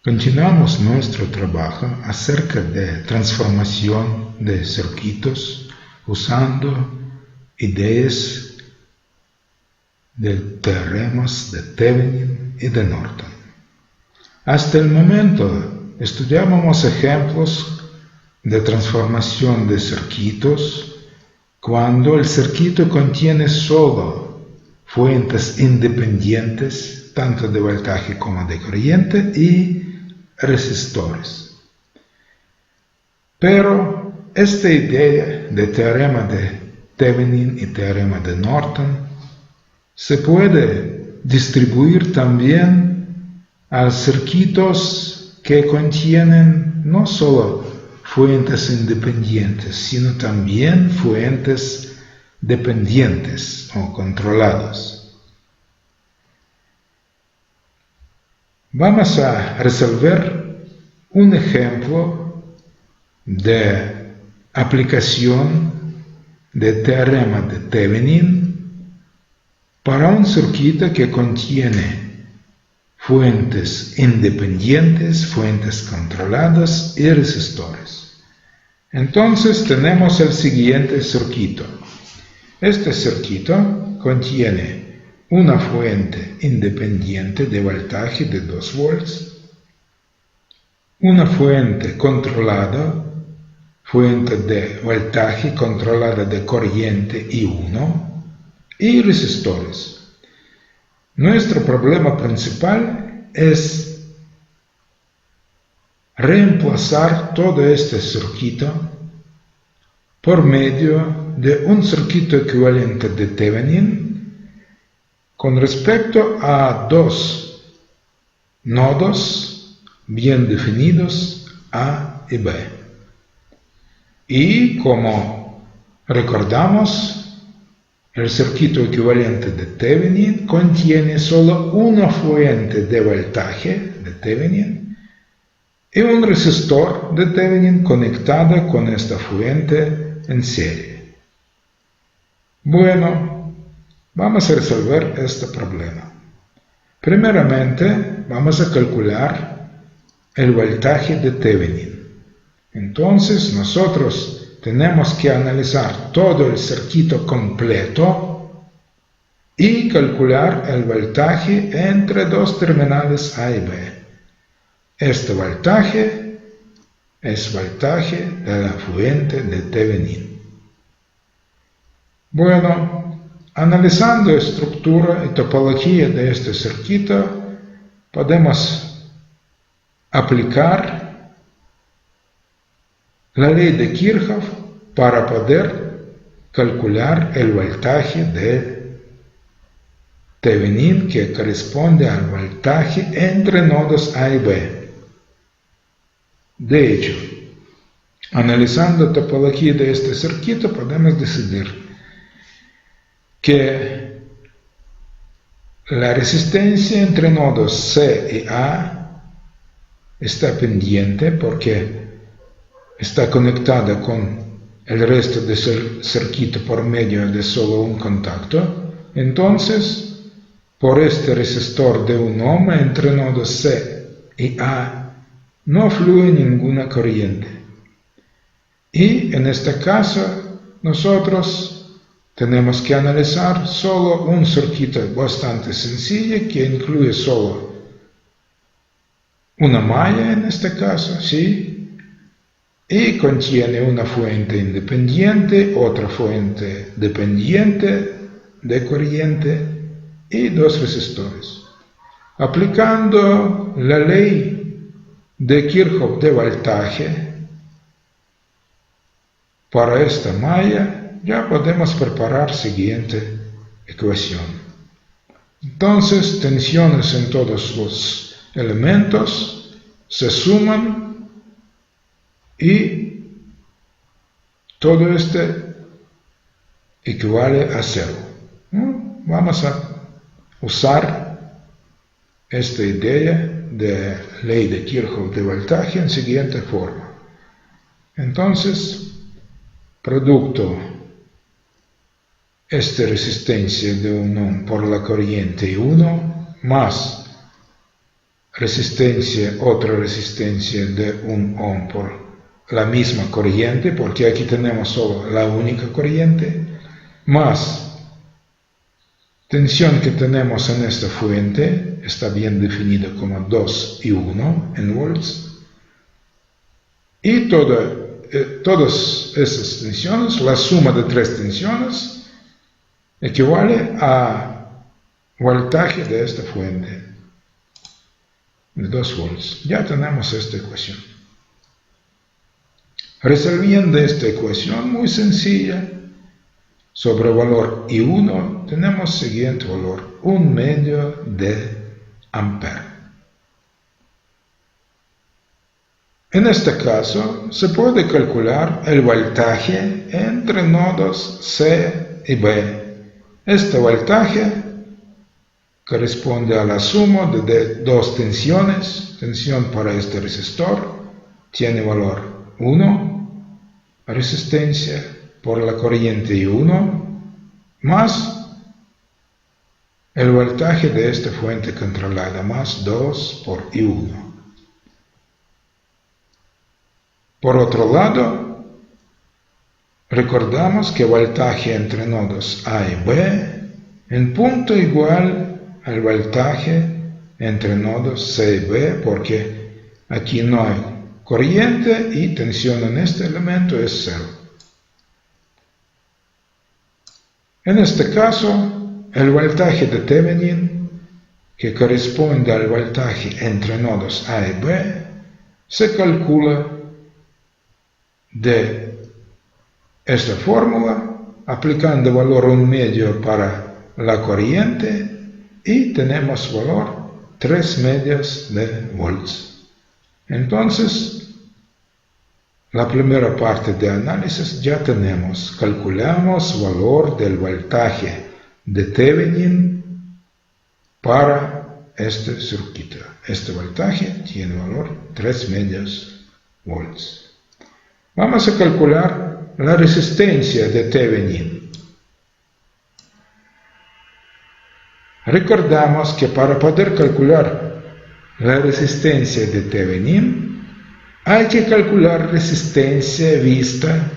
Continuamos nuestro trabajo acerca de transformación de circuitos usando ideas de teoremas de Thevenin y de Norton. Hasta el momento estudiábamos ejemplos de transformación de circuitos cuando el circuito contiene solo fuentes independientes, tanto de voltaje como de corriente, y resistores. Pero esta idea de teorema de Thevenin y teorema de Norton se puede distribuir también a circuitos que contienen no solo fuentes independientes, sino también fuentes dependientes o controladas. Vamos a resolver un ejemplo de aplicación de teorema de Thevenin para un circuito que contiene fuentes independientes, fuentes controladas y resistores. Entonces tenemos el siguiente circuito. Este circuito contiene una fuente independiente de voltaje de 2 volts, una fuente controlada, fuente de voltaje controlada de corriente I1 y resistores. Nuestro problema principal es reemplazar todo este circuito por medio de un circuito equivalente de Thevenin con respecto a 2 nodos bien definidos A y B. Y como recordamos, el circuito equivalente de Thevenin contiene solo una fuente de voltaje de Thevenin y un resistor de Thevenin conectado con esta fuente en serie. Bueno, vamos a resolver este problema. Primeramente, vamos a calcular el voltaje de Thevenin. Entonces, nosotros tenemos que analizar todo el circuito completo y calcular el voltaje entre 2 terminales A y B. Este voltaje es voltaje de la fuente de Thevenin. Bueno, analizando estructura y topología de este circuito, podemos aplicar la ley de Kirchhoff para poder calcular el voltaje de Thevenin que corresponde al voltaje entre nodos A y B. De hecho, analizando topología de este circuito, podemos decidir que la resistencia entre nodos C y A está pendiente porque está conectada con el resto del circuito por medio de solo un contacto. Entonces, por este resistor de 1 ohm entre nodos C y A no fluye ninguna corriente. Y en este caso, nosotros tenemos que analizar solo un circuito bastante sencillo que incluye solo una malla en este caso, ¿sí? Y contiene una fuente independiente, otra fuente dependiente de corriente y 2 resistores. Aplicando la ley de Kirchhoff de voltaje para esta malla, ya podemos preparar la siguiente ecuación. Entonces, tensiones en todos los elementos se suman y todo este equivale a 0. Vamos a usar esta idea de ley de Kirchhoff de voltaje en siguiente forma. Entonces, producto esta resistencia de 1 ohm por la corriente I1 más otra resistencia de 1 ohm por la misma corriente, porque aquí tenemos solo la única corriente, más tensión que tenemos en esta fuente, está bien definida como 2 y 1 en volts, y todas esas tensiones, la suma de 3 tensiones, equivale a voltaje de esta fuente de 2 volts. Ya tenemos esta ecuación. Resolviendo esta ecuación muy sencilla, sobre valor I1 tenemos siguiente valor, 1/2 de ampere. En este caso se puede calcular el voltaje entre nodos C y B. Este voltaje corresponde a la suma de 2 tensiones. Tensión para este resistor tiene valor 1, resistencia por la corriente I1, más el voltaje de esta fuente controlada, más 2 por I1. Por otro lado, recordamos que voltaje entre nodos A y B en punto igual al voltaje entre nodos C y B, porque aquí no hay corriente y tensión en este elemento es 0. En este caso, el voltaje de Thevenin, que corresponde al voltaje entre nodos A y B, se calcula de esta fórmula, aplicando valor 1/2 para la corriente, y tenemos valor 3/2 de volts. Entonces, la primera parte de análisis ya tenemos. Calculamos valor del voltaje de Thevenin para este circuito. Este voltaje tiene valor 3/2 volts. Vamos a calcular la resistencia de Thevenin. Recordamos que para poder calcular la resistencia de Thevenin, hay que calcular resistencia vista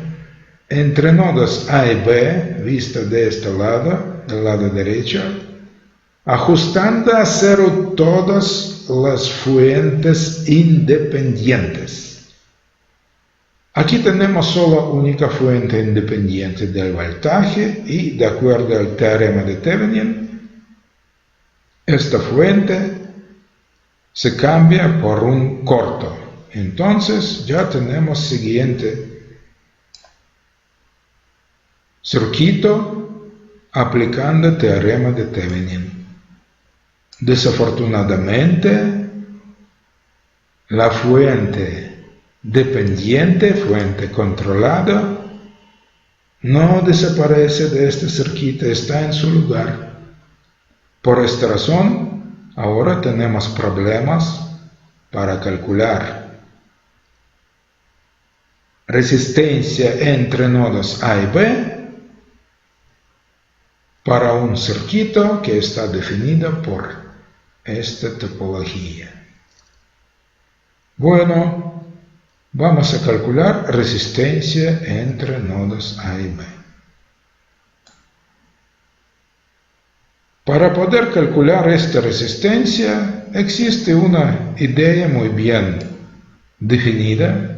entre nodos A y B, vista de este lado, del lado derecho, ajustando a 0 todas las fuentes independientes. Aquí tenemos solo única fuente independiente del voltaje y, de acuerdo al teorema de Thevenin, esta fuente se cambia por un corto. Entonces ya tenemos siguiente circuito aplicando el teorema de Thevenin. Desafortunadamente, la fuente dependiente, fuente controlada, no desaparece de este circuito, está en su lugar. Por esta razón, ahora tenemos problemas para calcular resistencia entre nodos A y B para un circuito que está definido por esta topología. Bueno, vamos a calcular resistencia entre nodos A y B. Para poder calcular esta resistencia, existe una idea muy bien definida,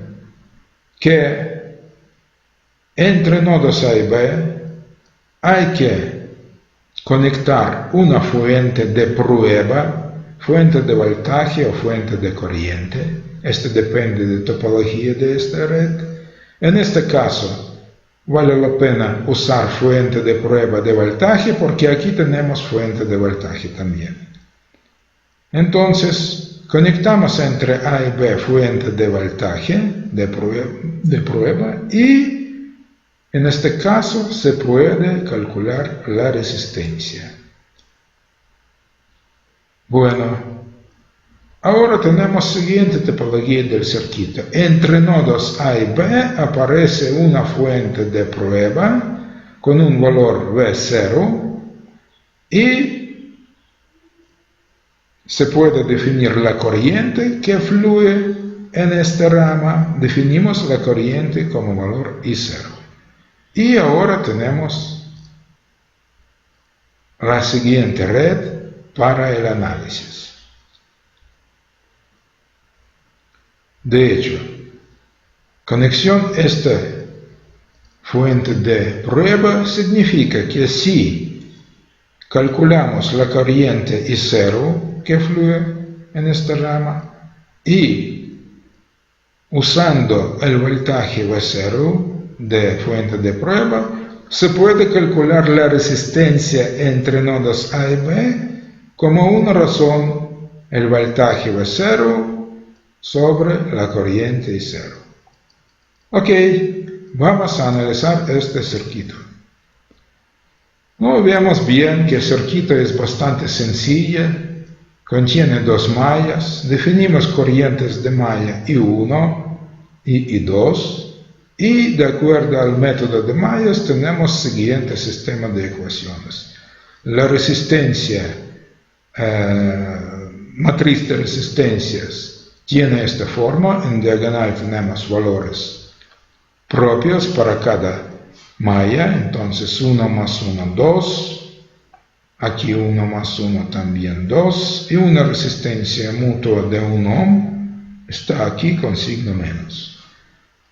que entre nodos A y B hay que conectar una fuente de prueba, fuente de voltaje o fuente de corriente. Esto depende de la topología de esta red. En este caso, vale la pena usar fuente de prueba de voltaje porque aquí tenemos fuente de voltaje también. Entonces, conectamos entre A y B fuente de voltaje de prueba y en este caso se puede calcular la resistencia. Bueno, ahora tenemos siguiente topología del circuito. Entre nodos A y B aparece una fuente de prueba con un valor V0 y se puede definir la corriente que fluye en esta rama. Definimos la corriente como valor I0. Y ahora tenemos la siguiente red para el análisis. De hecho, conexión esta fuente de prueba significa que si calculamos la corriente I0 que fluye en esta rama y usando el voltaje V0 de fuente de prueba, se puede calcular la resistencia entre nodos A y B como una razón el voltaje V0 sobre la corriente I0. Ok, vamos a analizar este circuito. Vemos bien que el circuito es bastante sencillo, contiene dos mallas, definimos corrientes de malla I1 y I2, y de acuerdo al método de mallas tenemos siguiente sistema de ecuaciones. La resistencia, matriz de resistencias, tiene esta forma. En diagonal tenemos valores propios para cada malla, entonces 1 más 1, 2, aquí 1 más 1 también 2, y una resistencia mutua de 1 ohm está aquí con signo menos.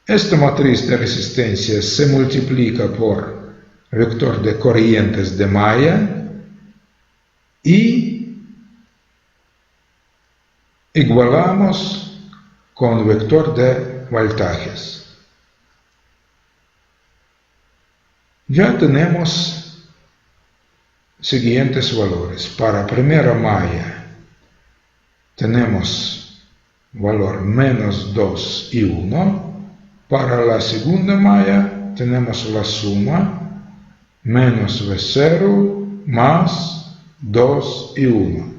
Esta matriz de resistencias se multiplica por vector de corrientes de malla y igualamos con vector de voltajes. Ya tenemos siguientes valores. Para primera malla tenemos valor menos 2 y 1. Para la segunda malla tenemos la suma menos V0 más 2 y 1.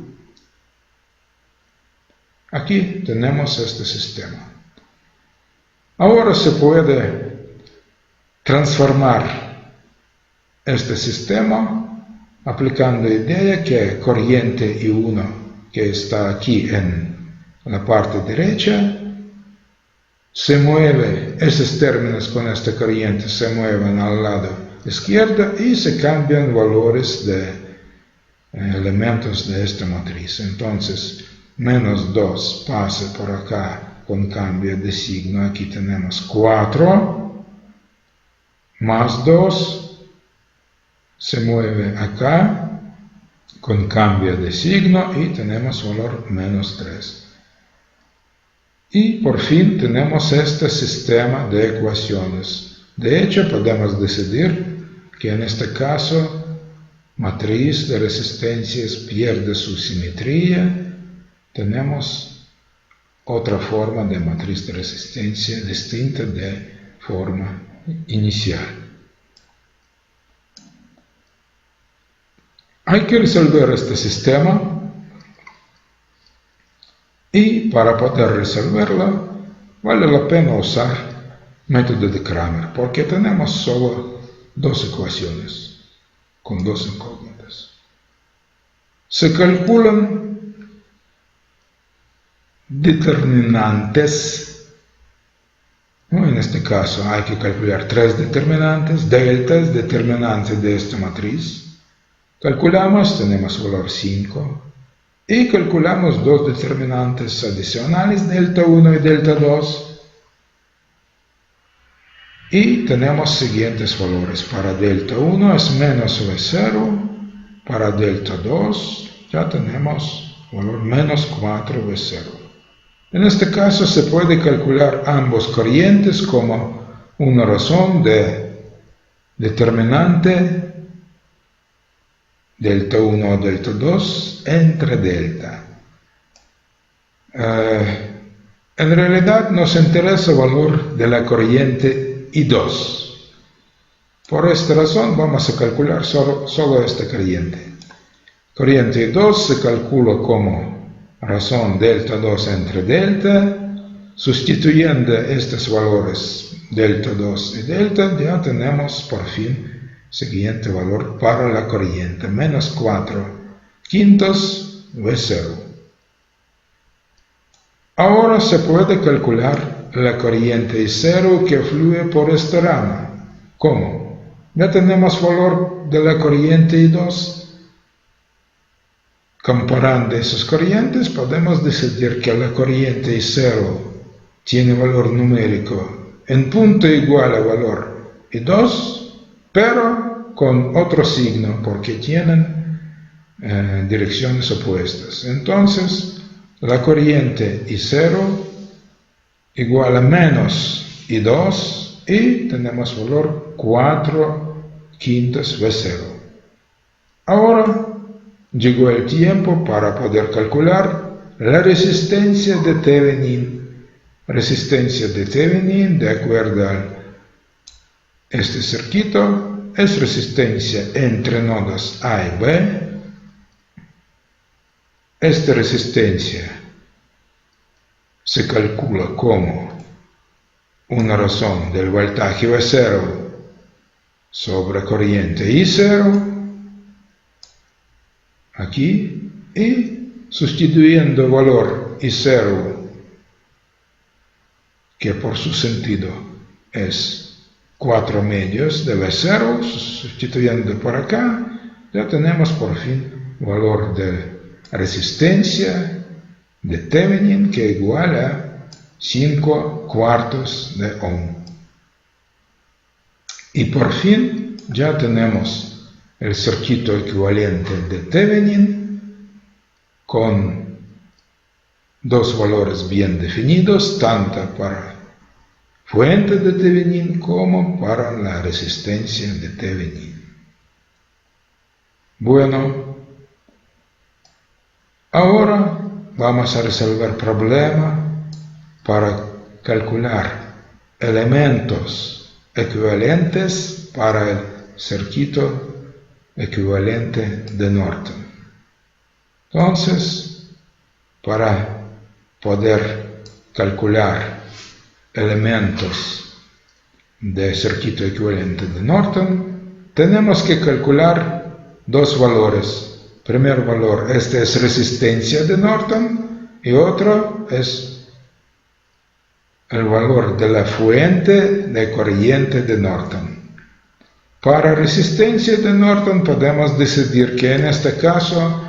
Aquí tenemos este sistema. Ahora se puede transformar este sistema aplicando la idea que corriente I1 que está aquí en la parte derecha se mueve, esos términos con esta corriente se mueven al lado izquierdo y se cambian valores de elementos de esta matriz. Entonces, menos 2 pasa por acá con cambio de signo. Aquí tenemos 4, más 2 se mueve acá con cambio de signo y tenemos valor menos 3. Y por fin tenemos este sistema de ecuaciones. De hecho, podemos decidir que en este caso matriz de resistencias pierde su simetría. Tenemos otra forma de matriz de resistencia distinta de forma inicial. Hay que resolver este sistema. Y para poder resolverlo, vale la pena usar método de Cramer, porque tenemos solo dos ecuaciones con dos incógnitas. Se calculan determinantes. En este caso hay que calcular tres determinantes, deltas, determinantes de esta matriz. Calculamos, tenemos valor 5. Y calculamos dos determinantes adicionales, delta 1 y delta 2. Y tenemos siguientes valores. Para delta 1 es menos V0. Para delta 2 ya tenemos valor menos 4V0. En este caso se puede calcular ambos corrientes como una razón de determinante delta 1 o delta 2 entre delta. En realidad nos interesa el valor de la corriente I2. Por esta razón vamos a calcular solo esta corriente. Corriente I2 se calcula como razón delta 2 entre delta. Sustituyendo estos valores delta 2 y delta, ya tenemos por fin siguiente valor para la corriente, menos 4/5 V0. Ahora se puede calcular la corriente I0 que fluye por esta rama. ¿Cómo? Ya tenemos valor de la corriente I2. Comparando esas corrientes, podemos decidir que la corriente I0 tiene valor numérico en punto igual a valor I2, pero con otro signo, porque tienen direcciones opuestas. Entonces, la corriente I0 igual a menos I2 y tenemos valor 4/5 V0. Ahora llegó el tiempo para poder calcular la resistencia de Thevenin. Resistencia de Thevenin, de acuerdo a este circuito, es resistencia entre nodos A y B. Esta resistencia se calcula como una razón del voltaje V0 sobre corriente I0, aquí, y sustituyendo valor I0, que por su sentido es 4 medios de V0, sustituyendo por acá, ya tenemos por fin valor de resistencia de Thevenin que iguala 5/4 de ohm. Y por fin ya tenemos el circuito equivalente de Thevenin con dos valores bien definidos, tanto para fuente de Thevenin como para la resistencia de Thevenin. Bueno, ahora vamos a resolver el problema para calcular elementos equivalentes para el circuito equivalente de Norton. Entonces, para poder calcular elementos de circuito equivalente de Norton, tenemos que calcular dos valores. Primer valor, este es resistencia de Norton, y otro es el valor de la fuente de corriente de Norton. Para resistencia de Norton podemos decidir que en este caso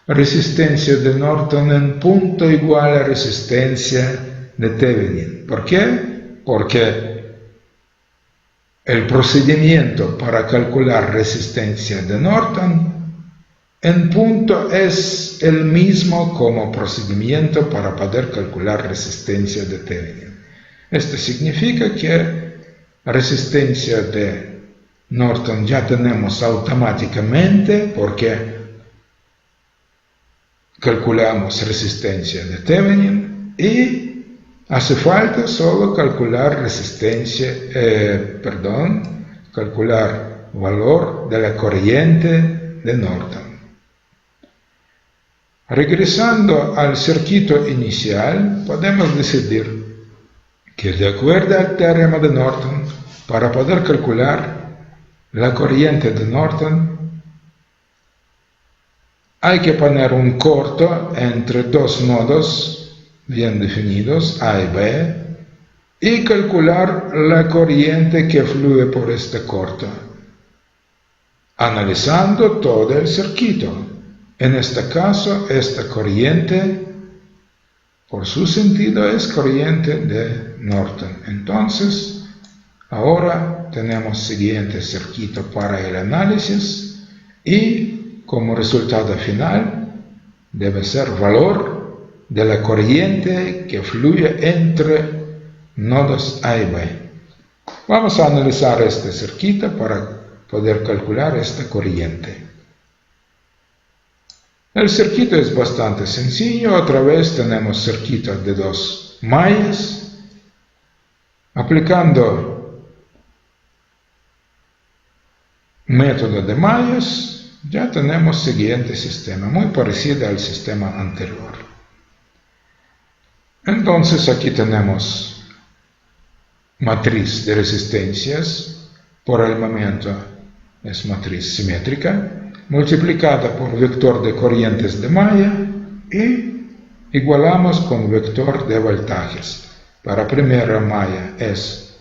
resistencia de Norton en punto igual a resistencia de Thevenin. ¿Por qué? Porque el procedimiento para calcular resistencia de Norton en punto es el mismo como procedimiento para poder calcular resistencia de Thevenin. Esto significa que resistencia de Norton ya tenemos automáticamente porque calculamos resistencia de Thevenin y hace falta solo calcular calcular valor de la corriente de Norton. Regresando al circuito inicial, podemos decidir que de acuerdo al teorema de Norton, para poder calcular la corriente de Norton, hay que poner un corto entre dos nodos bien definidos, A y B, y calcular la corriente que fluye por este corto, analizando todo el circuito. En este caso, esta corriente, por su sentido, es corriente de Norton. Entonces, ahora tenemos siguiente circuito para el análisis y como resultado final debe ser valor de la corriente que fluye entre nodos A y B. Vamos a analizar este circuito para poder calcular esta corriente. El circuito es bastante sencillo. Otra vez tenemos circuito de dos mallas. Aplicando método de mallas, ya tenemos siguiente sistema, muy parecido al sistema anterior. Entonces aquí tenemos matriz de resistencias, por el momento es matriz simétrica, multiplicada por vector de corrientes de malla y igualamos con vector de voltajes. Para primera malla es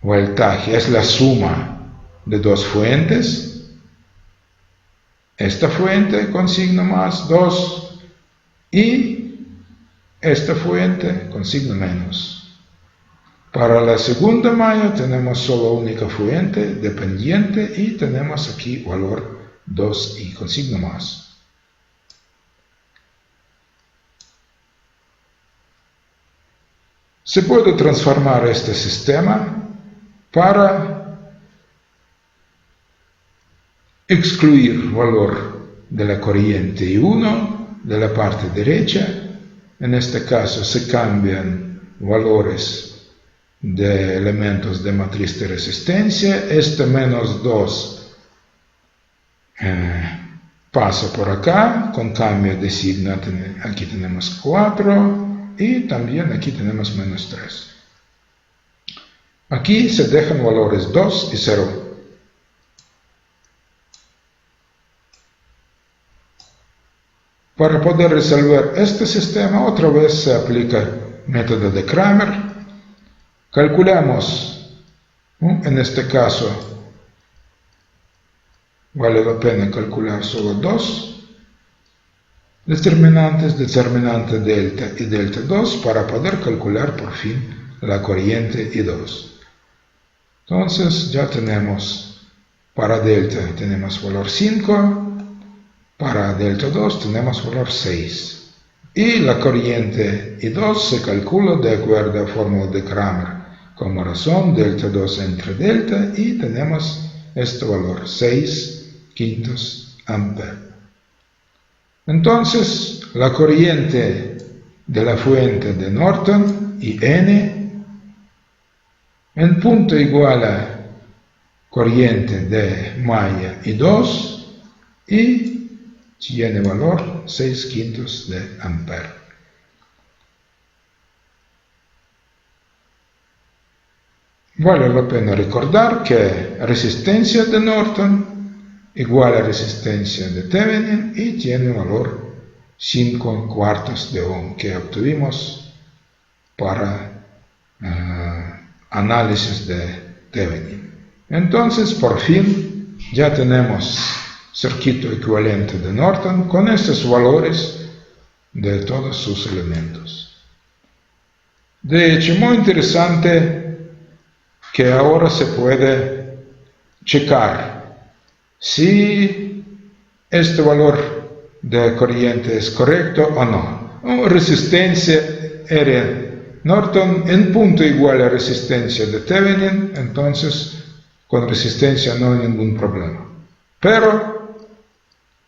voltaje, es la suma de dos fuentes. Esta fuente con signo más 2 y esta fuente con signo menos. Para la segunda malla tenemos solo única fuente dependiente y tenemos aquí valor 2 y con signo más. Se puede transformar este sistema para excluir valor de la corriente I1 de la parte derecha. En este caso se cambian valores de elementos de matriz de resistencia. Este menos 2 pasa por acá con cambio de signo. Aquí tenemos 4 y también aquí tenemos menos 3. Aquí se dejan valores 2 y 0. Para poder resolver este sistema, otra vez se aplica el método de Cramer. Calculamos, en este caso, vale la pena calcular solo 2 determinantes, determinante delta y delta 2, para poder calcular por fin la corriente I2. Entonces ya tenemos, para delta tenemos valor 5, para delta 2 tenemos valor 6. Y la corriente I2 se calcula de acuerdo a la fórmula de Cramer. Como razón, delta 2 entre delta y tenemos este valor, 6/5 amperes. Entonces, la corriente de la fuente de Norton, IN, en punto igual a corriente de malla I2 y tiene valor 6/5 de amperes. Vale la pena recordar que resistencia de Norton igual a resistencia de Thevenin y tiene valor 5/4 de ohm que obtuvimos para análisis de Thevenin. Entonces, por fin, ya tenemos circuito equivalente de Norton con estos valores de todos sus elementos. De hecho, muy interesante que ahora se puede checar si este valor de corriente es correcto o no. Resistencia era Norton en punto igual a resistencia de Thevenin, entonces con resistencia no hay ningún problema. Pero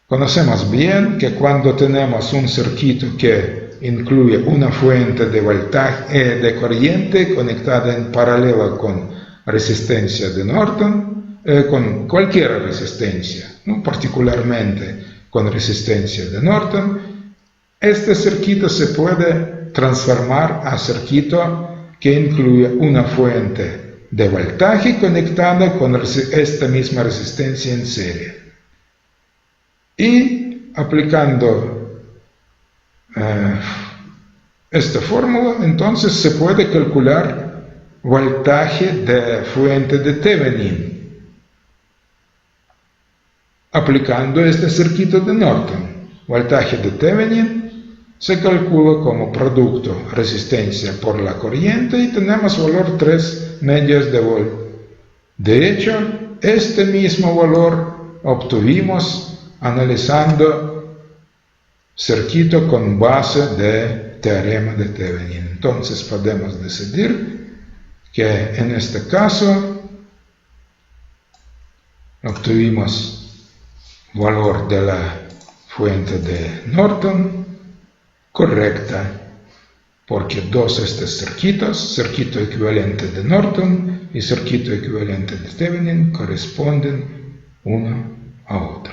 conocemos bien que cuando tenemos un circuito que incluye una fuente de voltaje de corriente conectada en paralelo con resistencia de Norton, con cualquier resistencia, ¿no? Particularmente con resistencia de Norton, este circuito se puede transformar a circuito que incluye una fuente de voltaje conectada con esta misma resistencia en serie. Y aplicando esta fórmula, entonces se puede calcular voltaje de fuente de Thevenin aplicando este circuito de Norton. Voltaje de Thevenin se calcula como producto resistencia por la corriente y tenemos valor 3 medios de volt. De hecho, este mismo valor obtuvimos analizando circuito con base de teorema de Thevenin. Entonces podemos decidir que en este caso obtuvimos valor de la fuente de Norton correcta, porque dos estos circuitos, circuito equivalente de Norton y circuito equivalente de Thevenin, corresponden uno a otro.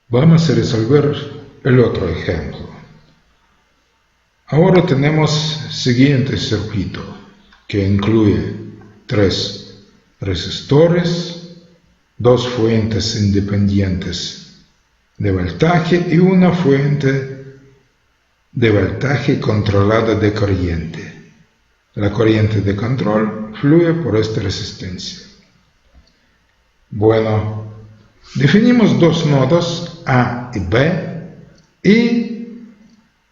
Vamos a resolver el otro ejemplo. Ahora tenemos siguiente circuito que incluye 3 resistores, 2 fuentes independientes de voltaje y una fuente de voltaje controlado de corriente. La corriente de control fluye por esta resistencia. Bueno, definimos dos nodos A y B y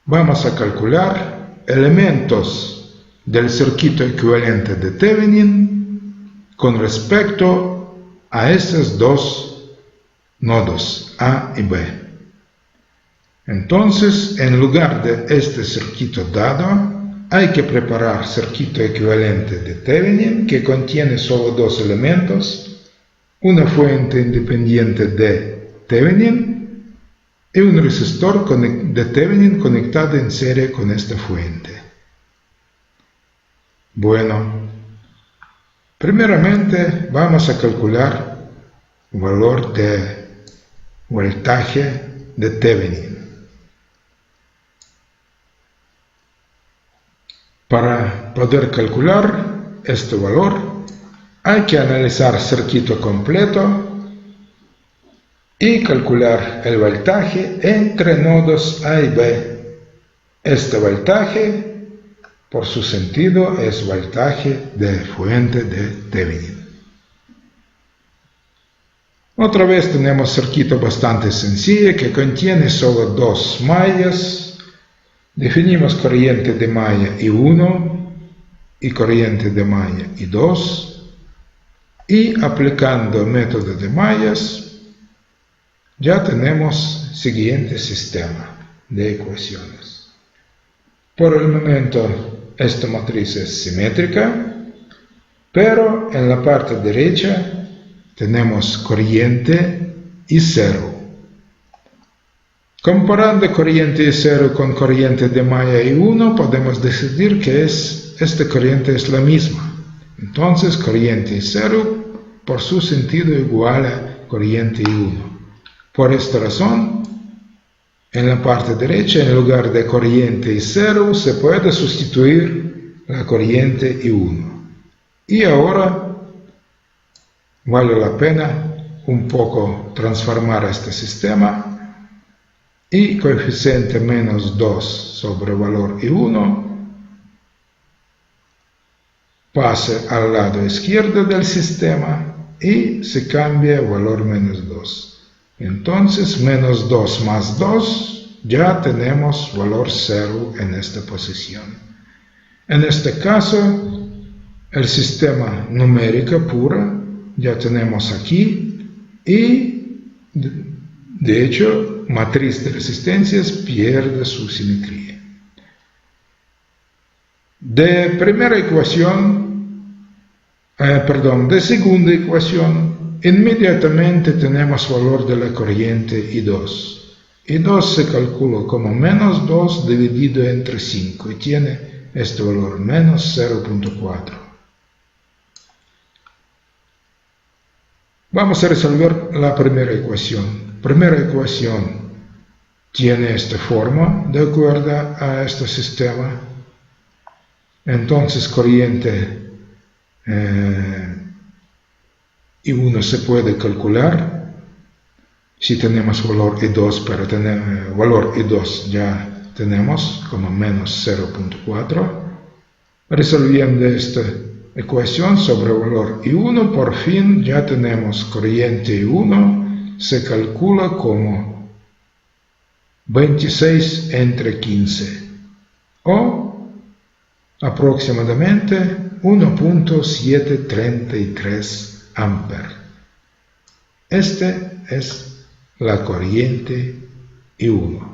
vamos a calcular elementos del circuito equivalente de Thevenin con respecto a estos dos nodos A y B. Entonces, en lugar de este circuito dado, hay que preparar circuito equivalente de Thevenin que contiene solo dos elementos, una fuente independiente de Thevenin y un resistor de Thevenin conectado en serie con esta fuente. Bueno, primeramente vamos a calcular el valor de voltaje de Thevenin. Para poder calcular este valor, hay que analizar el circuito completo y calcular el voltaje entre nodos A y B. Este voltaje, por su sentido, es voltaje de fuente de Thevenin. Otra vez tenemos circuito bastante sencillo que contiene solo dos mallas. Definimos corriente de malla I1 y corriente de malla I2 y aplicando método de mallas ya tenemos siguiente sistema de ecuaciones. Por el momento esta matriz es simétrica, pero en la parte derecha tenemos corriente I0. Comparando corriente I0 con corriente de malla I1, podemos decidir que esta corriente es la misma. Entonces, corriente I0 por su sentido igual a corriente I1. Por esta razón, en la parte derecha, en lugar de corriente I0, se puede sustituir la corriente I1. Y ahora, vale la pena un poco transformar este sistema. Y coeficiente menos 2 sobre valor I1 pase al lado izquierdo del sistema y se cambia el valor menos 2. Entonces, menos 2 más 2, ya tenemos valor 0 en esta posición. En este caso, el sistema numérico puro ya tenemos aquí y, de hecho, matriz de resistencias pierde su simetría. De segunda ecuación, inmediatamente tenemos valor de la corriente I2. I2 se calcula como menos 2 dividido entre 5 y tiene este valor menos 0.4. Vamos a resolver la primera ecuación. Primera ecuación tiene esta forma de acuerdo a este sistema. Entonces, corriente I1 se puede calcular si tenemos valor I2, pero valor I2 ya tenemos como menos 0.4. Resolviendo esta ecuación sobre valor I1, por fin ya tenemos corriente I1 se calcula como 26 entre 15 o aproximadamente 1.733 amperes. Esta es la corriente I1.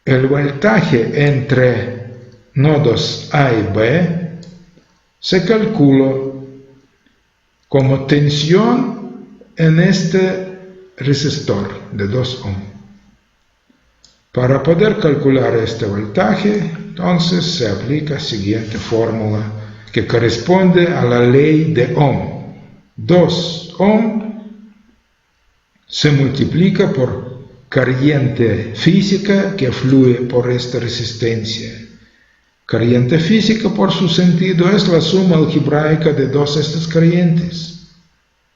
El voltaje entre nodos A y B se calcula como tensión en este resistor de 2 ohm. Para poder calcular este voltaje, entonces se aplica la siguiente fórmula que corresponde a la ley de Ohm. 2 ohm se multiplica por corriente física que fluye por esta resistencia. Corriente física, por su sentido, es la suma algebraica de dos estas corrientes,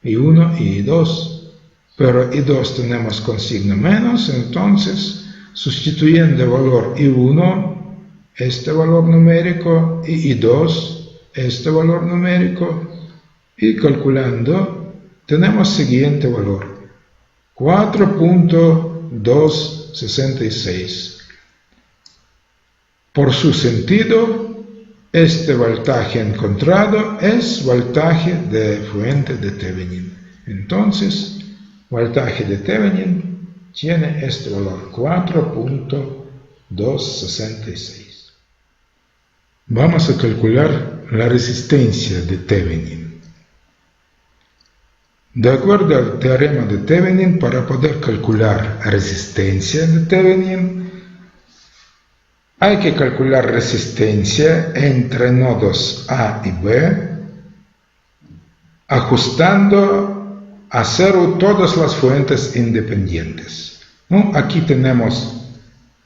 I1 y I2. Pero I2 tenemos con signo menos, entonces, sustituyendo el valor I1, este valor numérico, y I2, este valor numérico, y calculando, tenemos siguiente valor, 4.266. Por su sentido, este voltaje encontrado es voltaje de fuente de Thevenin. Entonces, voltaje de Thevenin tiene este valor, 4.266. Vamos a calcular la resistencia de Thevenin. De acuerdo al teorema de Thevenin, para poder calcular resistencia de Thevenin, hay que calcular resistencia entre nodos A y B, ajustando a cero todas las fuentes independientes. Aquí tenemos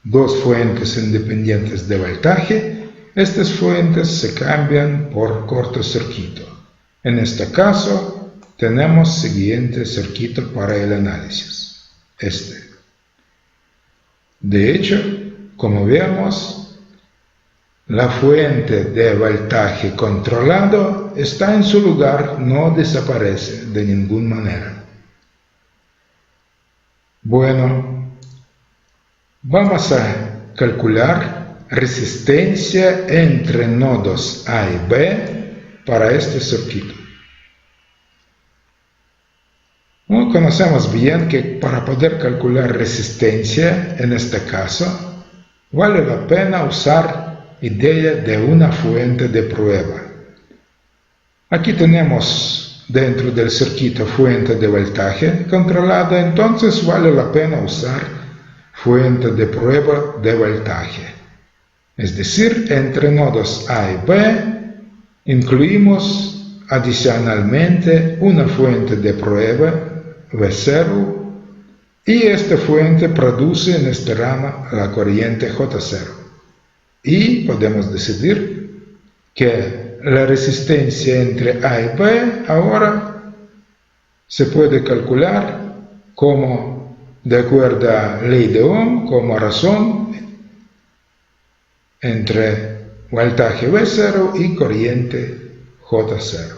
dos fuentes independientes de voltaje. Estas fuentes se cambian por cortocircuito. En este caso, tenemos siguiente circuito para el análisis. De hecho, como vemos, la fuente de voltaje controlado está en su lugar, no desaparece de ninguna manera. Bueno, vamos a calcular resistencia entre nodos A y B para este circuito. Conocemos bien que para poder calcular resistencia, en este caso, vale la pena usar idea de una fuente de prueba. Aquí tenemos dentro del circuito fuente de voltaje controlada, entonces vale la pena usar fuente de prueba de voltaje. Es decir, entre nodos A y B incluimos adicionalmente una fuente de prueba V0, y esta fuente produce en esta rama la corriente J0. Y podemos decidir que la resistencia entre A y B ahora se puede calcular como, de acuerdo a la ley de Ohm, como razón entre voltaje V0 y corriente J0.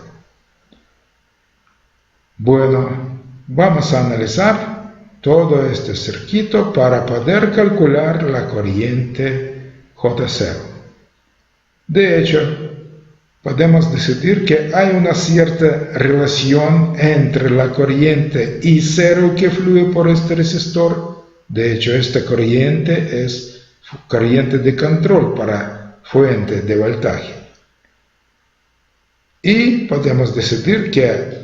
Bueno, vamos a analizar todo este circuito para poder calcular la corriente J0. De hecho, podemos decidir que hay una cierta relación entre la corriente I0 que fluye por este resistor. De hecho, esta corriente es corriente de control para fuente de voltaje. Y podemos decidir que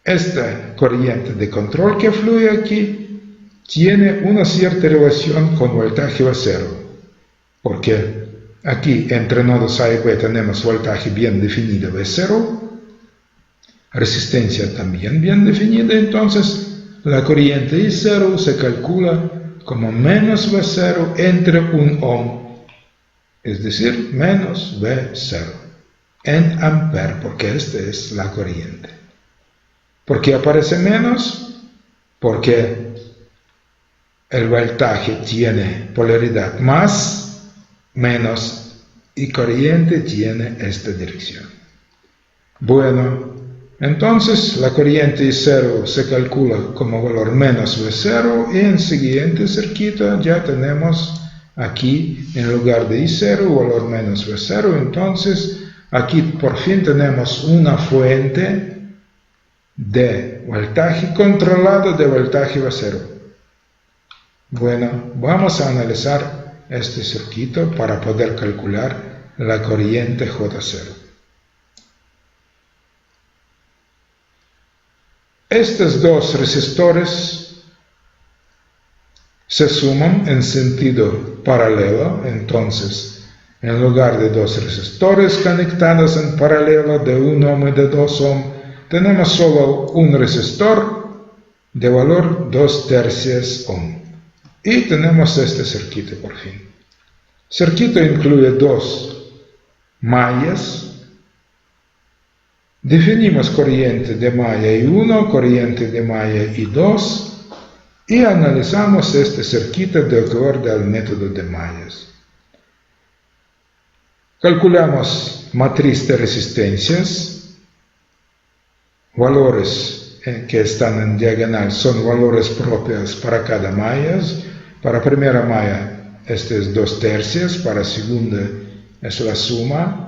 esta corriente de control que fluye aquí tiene una cierta relación con voltaje V0, porque aquí entre nodos A y B tenemos voltaje bien definido V0, resistencia también bien definida, entonces la corriente I0 se calcula como menos V0 entre 1 ohm, es decir, menos V0 en amperes, porque esta es la corriente. ¿Por qué aparece menos? Porque el voltaje tiene polaridad más, menos, y corriente tiene esta dirección. Bueno, entonces la corriente I0 se calcula como valor menos V0, y en el siguiente circuito ya tenemos aquí, en lugar de I0, valor menos V0, entonces aquí por fin tenemos una fuente de voltaje controlado de voltaje V0. Bueno, vamos a analizar este circuito para poder calcular la corriente J0. Estos dos resistores se suman en sentido paralelo, entonces en lugar de dos resistores conectados en paralelo de 1 ohm y de 2 ohm, tenemos solo un resistor de valor 2/3 ohm. Y tenemos este circuito por fin. Circuito incluye dos mallas. Definimos corriente de malla I1, corriente de malla I2 y analizamos este circuito de acuerdo al método de mallas. Calculamos matriz de resistencias. Valores que están en diagonal son valores propios para cada malla. Para primera malla este es 2/3, para segunda es la suma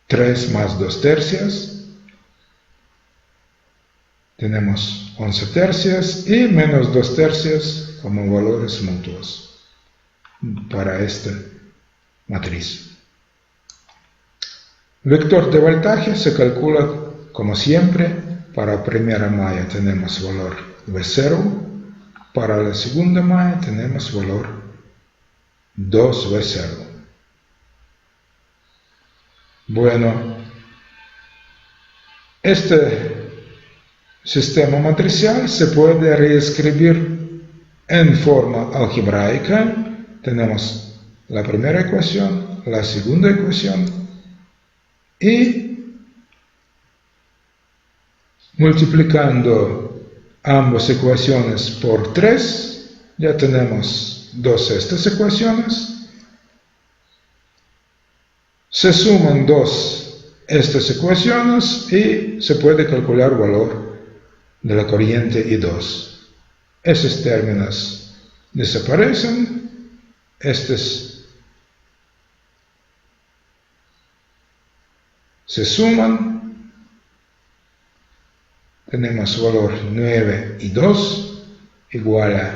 3 más 2/3, tenemos 11/3 y menos 2/3 como valores mutuos para esta matriz. Vector de voltaje se calcula como siempre. Para primera malla tenemos valor V0, para la segunda malla tenemos valor 2V0. Bueno, este sistema matricial se puede reescribir en forma algebraica. Tenemos la primera ecuación, la segunda ecuación y multiplicando ambas ecuaciones por 3 ya tenemos dos estas ecuaciones. Se suman dos estas ecuaciones y se puede calcular el valor de la corriente I2. Esos términos desaparecen. Estos se suman. Tenemos valor 9I2 igual a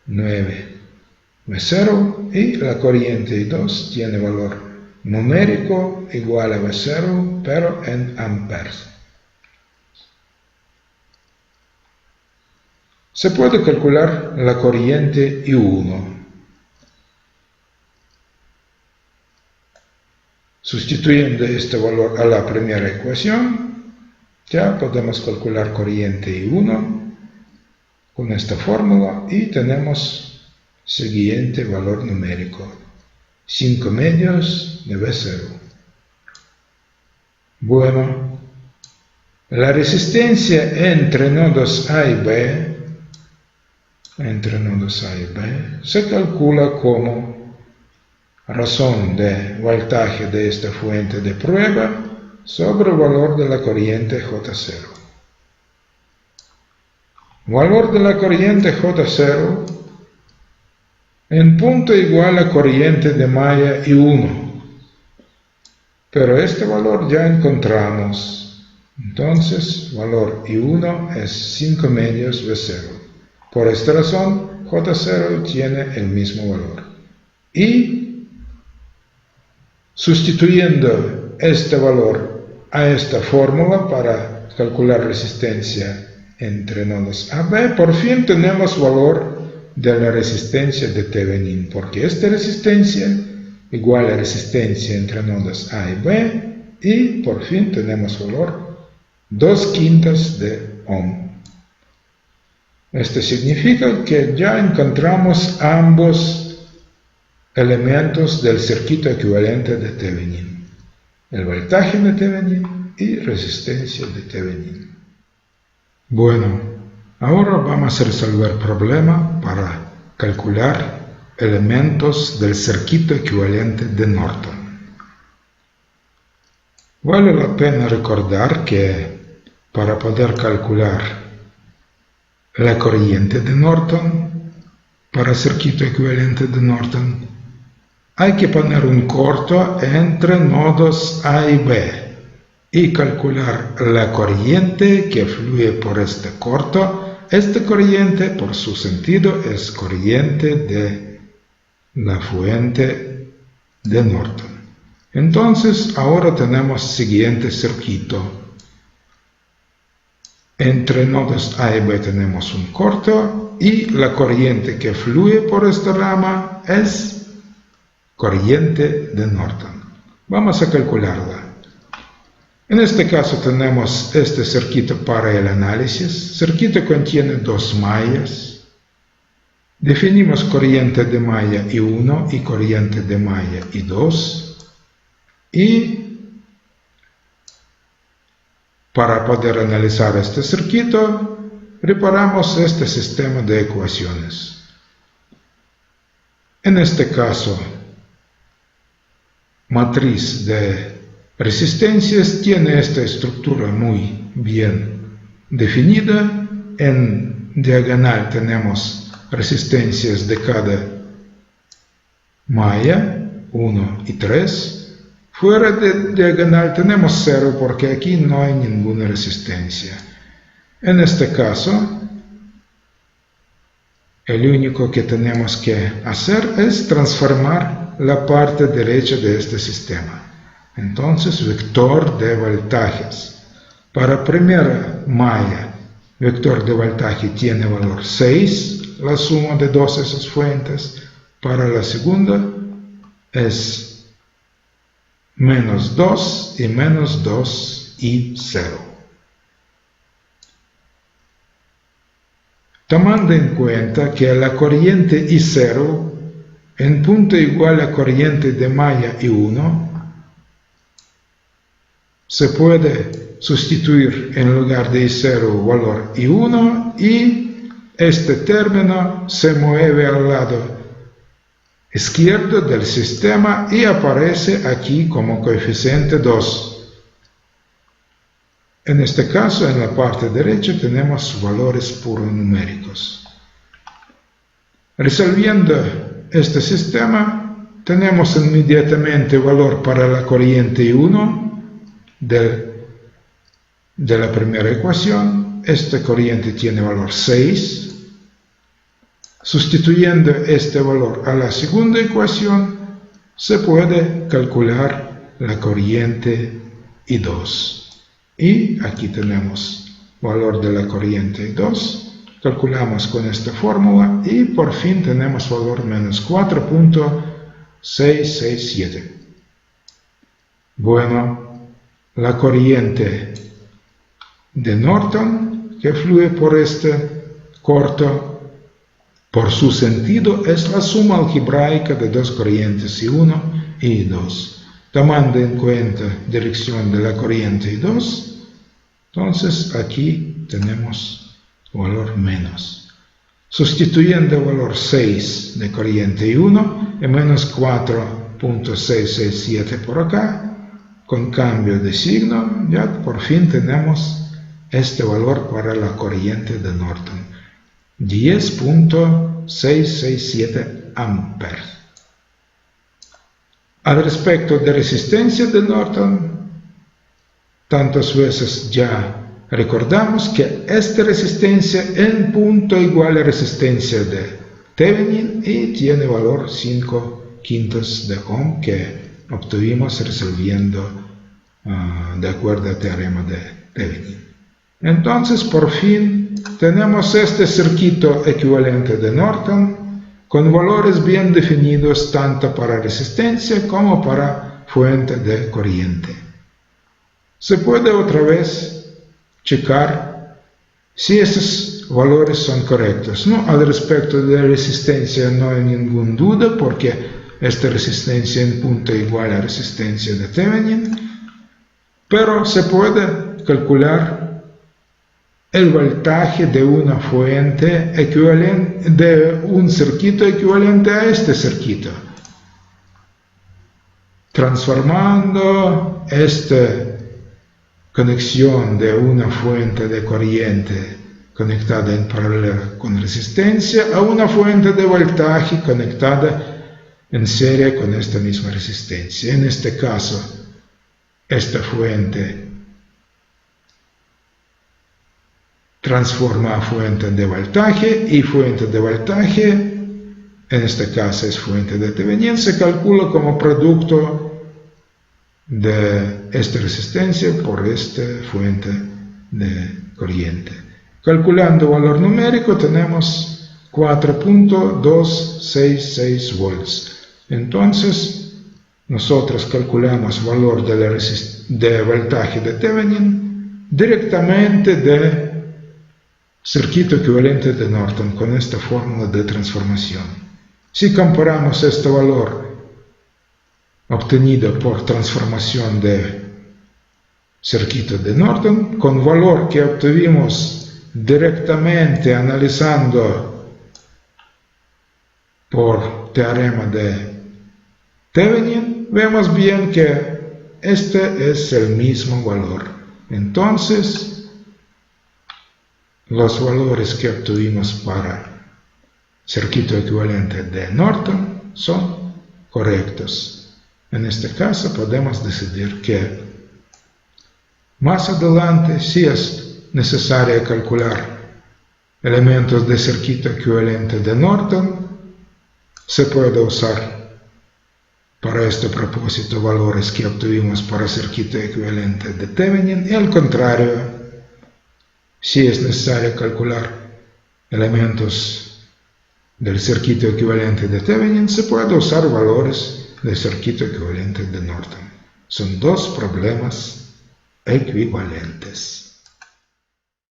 9V0 y la corriente I2 tiene valor numérico igual a V0, pero en amperes. Se puede calcular la corriente I1. Sustituyendo este valor a la primera ecuación, ya podemos calcular corriente I1 con esta fórmula y tenemos siguiente valor numérico: 5 medios de V0. Bueno, la resistencia entre nodos A y B, se calcula como razón de voltaje de esta fuente de prueba sobre el valor de la corriente J0. Valor de la corriente J0 en punto igual a corriente de malla I1. Pero este valor ya encontramos. Entonces, valor I1 es 5 medios V0. Por esta razón, J0 tiene el mismo valor. Y sustituyendo este valor a esta fórmula para calcular resistencia entre nodos AB, por fin tenemos valor de la resistencia de Thevenin, porque esta resistencia igual a resistencia entre nodos A y B, y por fin tenemos valor 2/5 de ohm. Esto significa que ya encontramos ambos elementos del circuito equivalente de Thevenin: el voltaje de Thevenin y resistencia de Thevenin. Bueno, ahora vamos a resolver el problema para calcular elementos del circuito equivalente de Norton. Vale la pena recordar que para poder calcular la corriente de Norton para circuito equivalente de Norton hay que poner un corto entre nodos A y B y calcular la corriente que fluye por este corto. Esta corriente, por su sentido, es corriente de la fuente de Norton. Entonces, ahora tenemos siguiente circuito. Entre nodos A y B tenemos un corto y la corriente que fluye por esta rama es corriente de Norton. Vamos a calcularla. En este caso tenemos este circuito para el análisis. El circuito contiene dos mallas. Definimos corriente de malla I1 y corriente de malla I2 y para poder analizar este circuito reparamos este sistema de ecuaciones. En este caso, matriz de resistencias tiene esta estructura muy bien definida. En diagonal tenemos resistencias de cada malla, 1 y 3. Fuera de diagonal tenemos 0 porque aquí no hay ninguna resistencia. En este caso, el único que tenemos que hacer es transformar la parte derecha de este sistema. Entonces, vector de voltajes. Para primera malla, vector de voltaje tiene valor 6, la suma de dos esas fuentes. Para la segunda es menos 2 y menos 2 y 0. Tomando en cuenta que la corriente I0 en punto igual a corriente de malla I1 se puede sustituir en lugar de I0 valor I1 y este término se mueve al lado izquierdo del sistema y aparece aquí como coeficiente 2. En este caso, en la parte derecha tenemos valores puros numéricos. Resolviendo este sistema, tenemos inmediatamente valor para la corriente I1 de la primera ecuación. Esta corriente tiene valor 6. Sustituyendo este valor a la segunda ecuación, se puede calcular la corriente I2. Y aquí tenemos valor de la corriente I2. Calculamos con esta fórmula y por fin tenemos valor menos 4.667. Bueno, la corriente de Norton que fluye por este corto, por su sentido, es la suma algebraica de dos corrientes I1 y I2. Tomando en cuenta dirección de la corriente I2, entonces aquí tenemos valor menos. Sustituyendo el valor 6 de corriente I1 y menos 4.667 por acá, con cambio de signo, ya por fin tenemos este valor para la corriente de Norton. 10.667 amperes. Al respecto de resistencia de Norton, tantas veces ya recordamos que esta resistencia en punto igual a resistencia de Thevenin y tiene valor 5/5 de ohm que obtuvimos resolviendo de acuerdo al teorema de Thevenin. Entonces, por fin, tenemos este circuito equivalente de Norton con valores bien definidos tanto para resistencia como para fuente de corriente. Se puede otra vez checar si esos valores son correctos. No, al respecto de la resistencia no hay ninguna duda porque esta resistencia en punto igual a resistencia de Thevenin, pero se puede calcular el voltaje de una fuente equivalente, de un circuito equivalente a este circuito. Transformando esta conexión de una fuente de corriente conectada en paralelo con resistencia a una fuente de voltaje conectada en serie con esta misma resistencia. En este caso, esta fuente transforma a fuente de voltaje y fuente de voltaje, en este caso es fuente de Thevenin, se calcula como producto de esta resistencia por esta fuente de corriente. Calculando valor numérico tenemos 4.266 volts. Entonces, nosotros calculamos valor de voltaje de Thevenin directamente de circuito equivalente de Norton con esta fórmula de transformación. Si comparamos este valor obtenido por transformación de circuito de Norton con valor que obtuvimos directamente analizando por teorema de Thevenin, vemos bien que este es el mismo valor. Entonces, los valores que obtuvimos para circuito equivalente de Norton son correctos. En este caso podemos decidir que más adelante, si es necesario calcular elementos de circuito equivalente de Norton, se puede usar para este propósito valores que obtuvimos para circuito equivalente de Thevenin, y al contrario, si es necesario calcular elementos del circuito equivalente de Thevenin, se puede usar valores del circuito equivalente de Norton. Son dos problemas equivalentes.